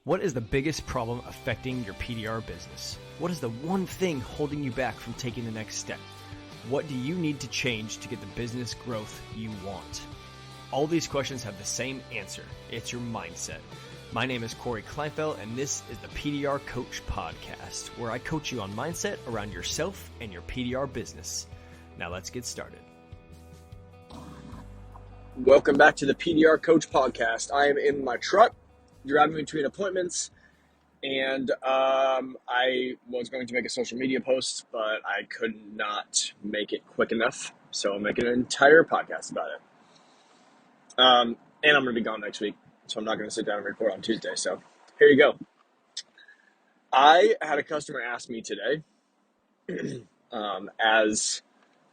What is the biggest problem affecting your PDR business? What is the one thing holding you back from taking the next step? What do you need to change to get the business growth you want? All these questions have the same answer. It's your mindset. My name is Corey Kleinfeld, and this is the PDR Coach Podcast, where I coach you on mindset around yourself and your PDR business. Now let's get started. Welcome back to the PDR Coach Podcast. I am in my truck, driving between appointments, and I was going to make a social media post, but I could not make it quick enough, so I'm making an entire podcast about it. And I'm going to be gone next week, so I'm not going to sit down and record on Tuesday, so here you go. I had a customer ask me today, as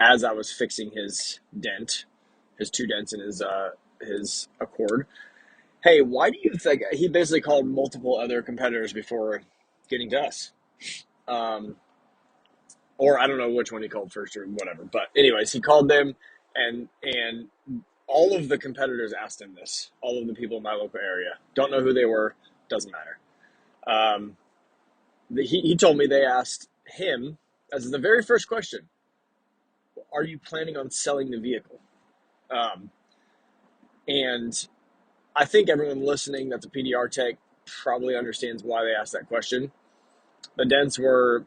I was fixing his two dents in his Accord. Hey, why do you think he basically called multiple other competitors before getting to us? Or I don't know which one he called first or whatever. But anyways, he called them and all of the competitors asked him this. All of the people in my local area. Don't know who they were. Doesn't matter. He told me they asked him, as the very first question, are you planning on selling the vehicle? And I think everyone listening that's a PDR tech probably understands why they asked that question. The dents were,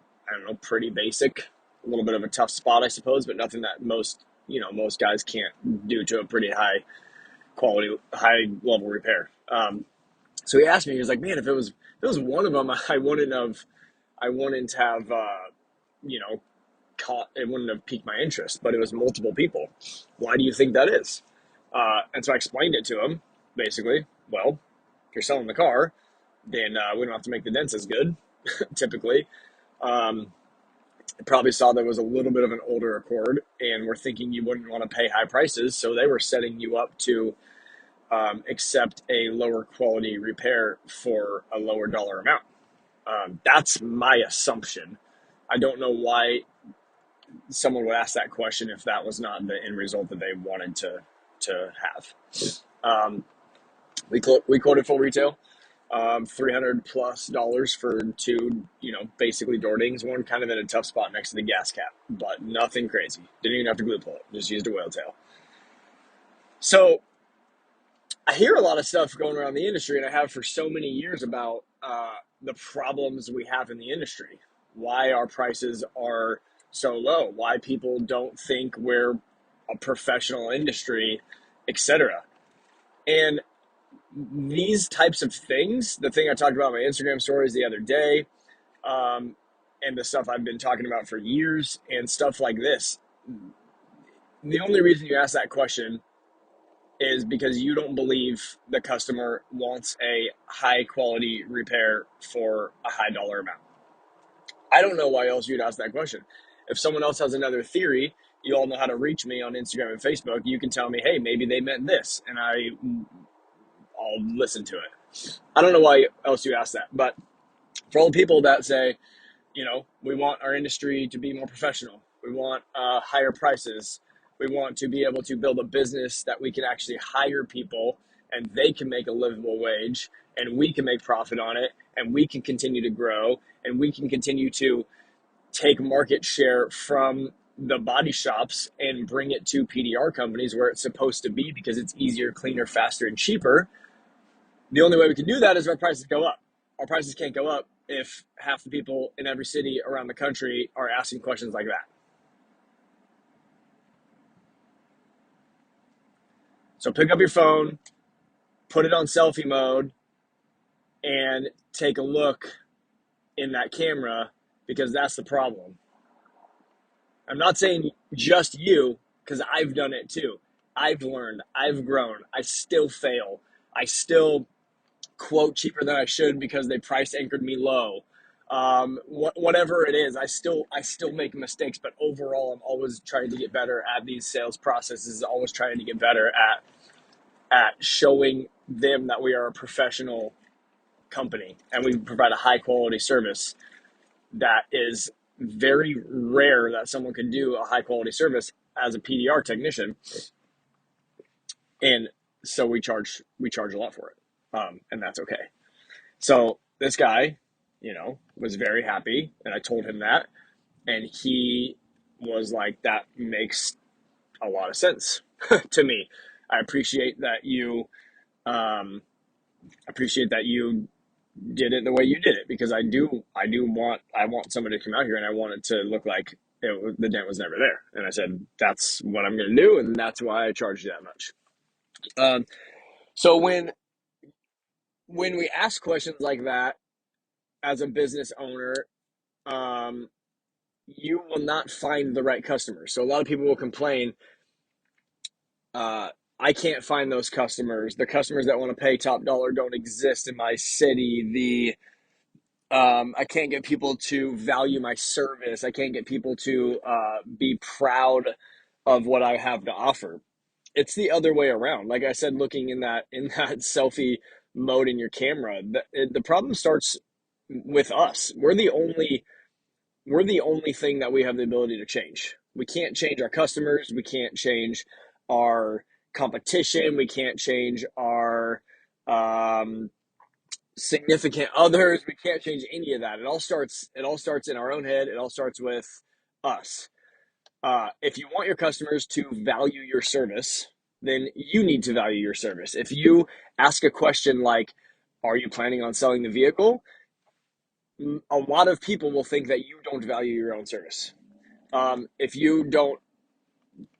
pretty basic. A little bit of a tough spot, I suppose, but nothing that most guys can't do to a pretty high quality, high level repair. So he asked me, he was like, man, if it was one of them, I wouldn't have, it wouldn't have piqued my interest, but it was multiple people. Why do you think that is? And so I explained it to him. Basically, well, if you're selling the car, then we don't have to make the dents as good, typically. Probably saw there was a little bit of an older Accord, and we're thinking you wouldn't want to pay high prices, so they were setting you up to accept a lower quality repair for a lower dollar amount. That's my assumption. I don't know why someone would ask that question if that was not the end result that they wanted to have. We quoted full retail, $300+ for two, basically door dings, one kind of in a tough spot next to the gas cap, but nothing crazy. Didn't even have to glue pull it, just used a whale tail. So I hear a lot of stuff going around the industry, and I have for so many years about the problems we have in the industry, why our prices are so low, why people don't think we're a professional industry, etc. And these types of things, the thing I talked about in my Instagram stories the other day, and the stuff I've been talking about for years, and stuff like this, the only reason you ask that question is because you don't believe the customer wants a high quality repair for a high dollar amount. I don't know why else you'd ask that question. If someone else has another theory, you all know how to reach me on Instagram and Facebook. You can tell me, hey, maybe they meant this, and I'll listen to it. I don't know why else you ask that, but for all the people that say, we want our industry to be more professional, we want higher prices, we want to be able to build a business that we can actually hire people and they can make a livable wage and we can make profit on it and we can continue to grow and we can continue to take market share from the body shops and bring it to PDR companies where it's supposed to be because it's easier, cleaner, faster, and cheaper. The only way we can do that is if our prices go up. Our prices can't go up if half the people in every city around the country are asking questions like that. So pick up your phone, put it on selfie mode, and take a look in that camera because that's the problem. I'm not saying just you, because I've done it too. I've learned, I've grown, I still fail. I still quote cheaper than I should because they price anchored me low. Whatever it is, I still make mistakes, but overall I'm always trying to get better at these sales processes, always trying to get better at showing them that we are a professional company and we provide a high quality service. That is very rare that someone can do a high quality service as a PDR technician. And so we charge a lot for it. And that's okay. So this guy, was very happy, and I told him that, and he was like, "That makes a lot of sense to me. I um, appreciate that you did it the way you did it, because I want somebody to come out here, and I want it to look like the dent was never there." And I said, "That's what I'm going to do, and that's why I charged you that much." Um, so when we ask questions like that as a business owner, um, you will not find the right customers. So a lot of people will complain, uh, I can't find those customers. The customers that want to pay top dollar don't exist in my city. I can't get people to value my service. I can't get people to be proud of what I have to offer. It's the other way around. Like I said, looking in that selfie mode in your camera, the problem starts with us. We're the only thing that we have the ability to change. We can't change our customers. We can't change our competition. We can't change our um, significant others. We can't change any of that. It all starts in our own head. It all starts with us. If you want your customers to value your service, then you need to value your service. If you ask a question like, "Are you planning on selling the vehicle?" A lot of people will think that you don't value your own service. If you don't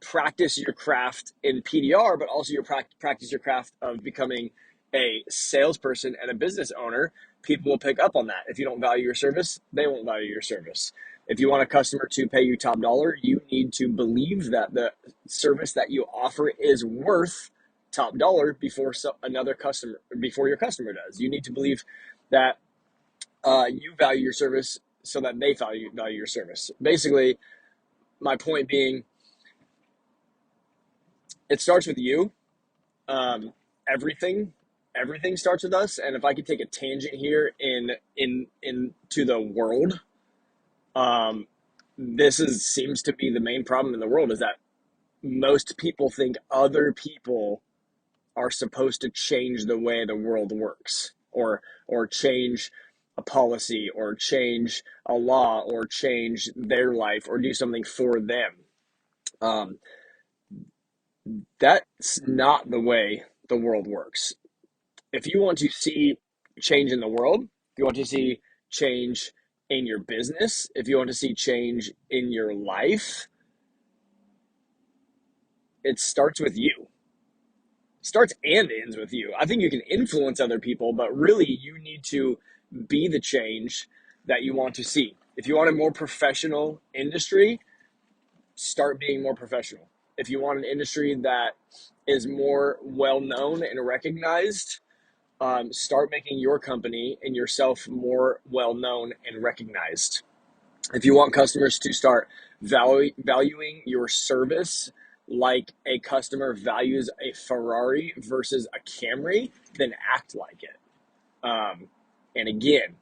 practice your craft in PDR, but also your practice your craft of becoming a salesperson and a business owner, people will pick up on that. If you don't value your service, they won't value your service. If you want a customer to pay you top dollar, you need to believe that the service that you offer is worth top dollar before your customer does. You need to believe that you value your service so that they value your service. Basically, my point being, it starts with you. Um, everything everything starts with us. And if I could take a tangent here into the world, um, seems to be the main problem in the world, is that most people think other people are supposed to change the way the world works, or change a policy, or change a law, or change their life, or do something for them. Um, that's not the way the world works. If you want to see change in the world, if you want to see change in your business, if you want to see change in your life, it starts with you. Starts and ends with you. I think you can influence other people, but really you need to be the change that you want to see. If you want a more professional industry, start being more professional. If you want an industry that is more well known and recognized, start making your company and yourself more well known and recognized. If you want customers to start valuing your service like a customer values a Ferrari versus a Camry, then act like it. And again,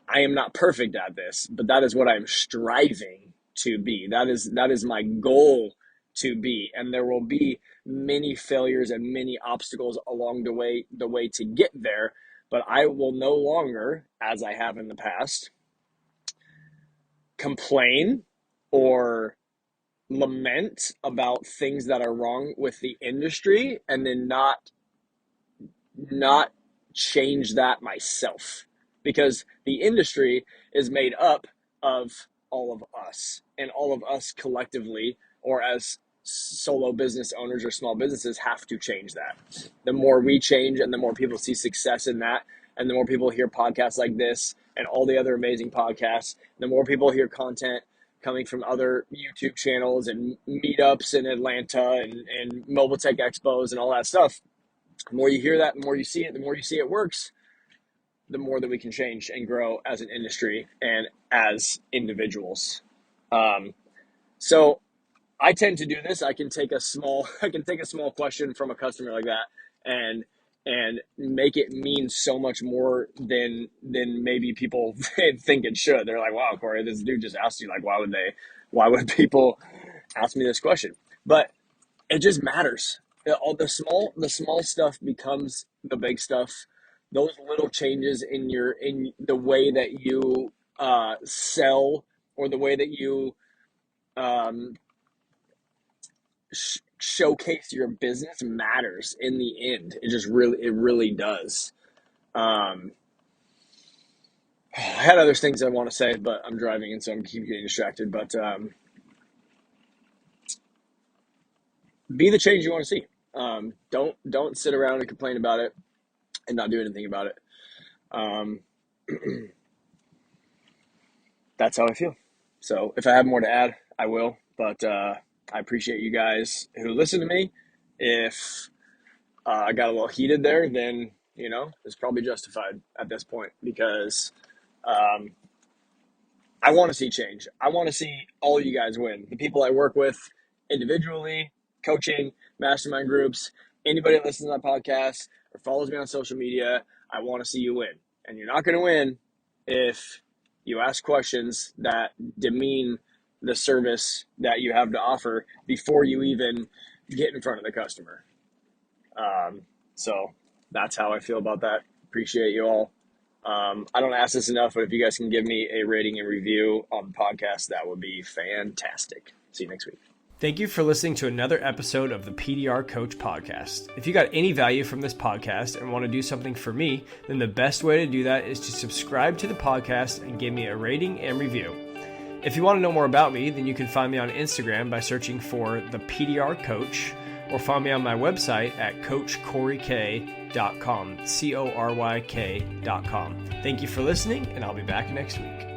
I am not perfect at this, but that is what I'm striving to be. That is my goal to be. And there will be many failures and many obstacles along the way to get there. But I will no longer, as I have in the past, complain or lament about things that are wrong with the industry, and then not change that myself, because the industry is made up of all of us, and all of us collectively, or as solo business owners or small businesses, have to change that. The more we change and the more people see success in that, and the more people hear podcasts like this and all the other amazing podcasts, the more people hear content coming from other YouTube channels and meetups in Atlanta, and mobile tech expos and all that stuff. The more you hear that, the more you see it, the more you see it works, the more that we can change and grow as an industry and as individuals. Um, so I tend to do this. I can take a small question from a customer like that, and make it mean so much more than maybe people think it should. They're like, "Wow, Corey, this dude just asked you, like, why would people ask me this question?" But it just matters. All the small stuff becomes the big stuff. those little changes in the way that you sell, or the way that you um, showcase your business matters in the end. It really does. Um, I had other things I want to say, but I'm driving, and so I'm keep getting distracted. But be the change you want to see. Don't sit around and complain about it and not do anything about it. Um, that's how I feel. So if I have more to add, I will. But I appreciate you guys who listen to me. If I got a little heated there, then it's probably justified at this point, because I want to see change. I want to see all you guys win. The people I work with individually, coaching, mastermind groups, anybody that listens to my podcast or follows me on social media, I want to see you win. And you're not going to win if you ask questions that demean the service that you have to offer before you even get in front of the customer. So that's how I feel about that. Appreciate you all. I don't ask this enough, but if you guys can give me a rating and review on the podcast, that would be fantastic. See you next week. Thank you for listening to another episode of the PDR Coach Podcast. If you got any value from this podcast and want to do something for me, then the best way to do that is to subscribe to the podcast and give me a rating and review. If you want to know more about me, then you can find me on Instagram by searching for the PDR Coach, or find me on my website at coachcoryk.com, CORYK.com. Thank you for listening, and I'll be back next week.